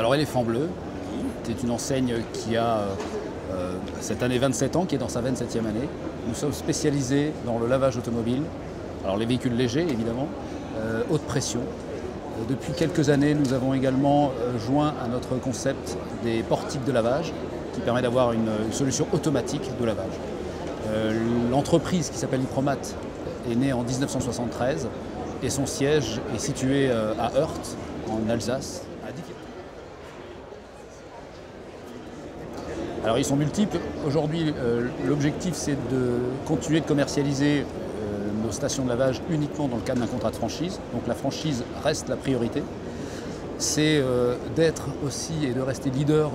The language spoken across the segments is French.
Alors Éléphant Bleu, c'est une enseigne qui a cette année 27 ans, qui est dans sa 27e année. Nous sommes spécialisés dans le lavage automobile, alors les véhicules légers évidemment, haute pression. Depuis quelques années, nous avons également joint à notre concept des portiques de lavage qui permet d'avoir une solution automatique de lavage. L'entreprise qui s'appelle Hypromat est née en 1973 et son siège est situé à Heurt, en Alsace, à 10 km. Alors ils sont multiples. Aujourd'hui, l'objectif c'est de continuer de commercialiser nos stations de lavage uniquement dans le cadre d'un contrat de franchise. Donc la franchise reste la priorité. C'est d'être aussi et de rester leader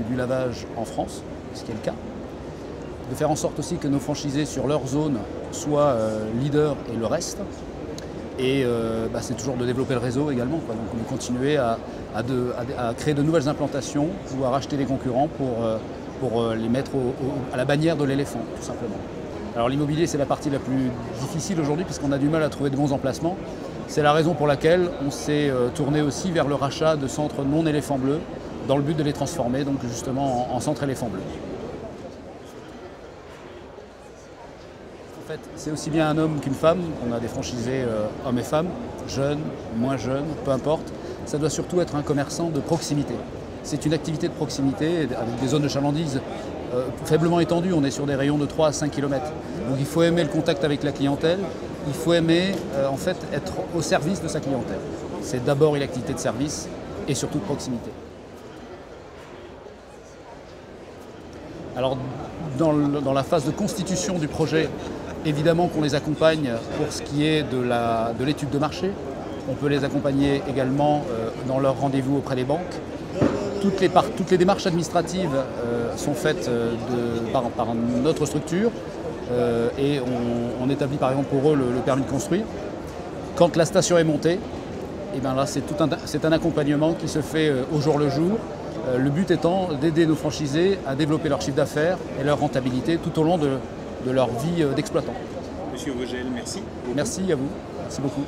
du lavage en France, ce qui est le cas. De faire en sorte aussi que nos franchisés sur leur zone soient leaders et le reste. Et c'est toujours de développer le réseau également, quoi. Donc on va continuer à créer de nouvelles implantations ou à racheter des concurrents pour les mettre à la bannière de l'éléphant, tout simplement. Alors l'immobilier, c'est la partie la plus difficile aujourd'hui puisqu'on a du mal à trouver de bons emplacements. C'est la raison pour laquelle on s'est tourné aussi vers le rachat de centres non éléphants bleus dans le but de les transformer donc justement en centres éléphants bleus. En fait, c'est aussi bien un homme qu'une femme. On a des franchisés hommes et femmes, jeunes, moins jeunes, peu importe. Ça doit surtout être un commerçant de proximité. C'est une activité de proximité avec des zones de chalandise faiblement étendues. On est sur des rayons de 3 à 5 km. Donc il faut aimer le contact avec la clientèle. Il faut aimer en fait être au service de sa clientèle. C'est d'abord une activité de service et surtout de proximité. Alors dans la phase de constitution du projet, évidemment qu'on les accompagne pour ce qui est de l'étude de marché. On peut les accompagner également dans leur rendez-vous auprès des banques. Toutes les démarches administratives sont faites par notre structure et on établit par exemple pour eux le permis de construire. Quand la station est montée, et bien là c'est un accompagnement qui se fait au jour le jour. Le but étant d'aider nos franchisés à développer leur chiffre d'affaires et leur rentabilité tout au long de leur vie d'exploitant. Monsieur Vogel, merci. Merci à vous. Merci beaucoup.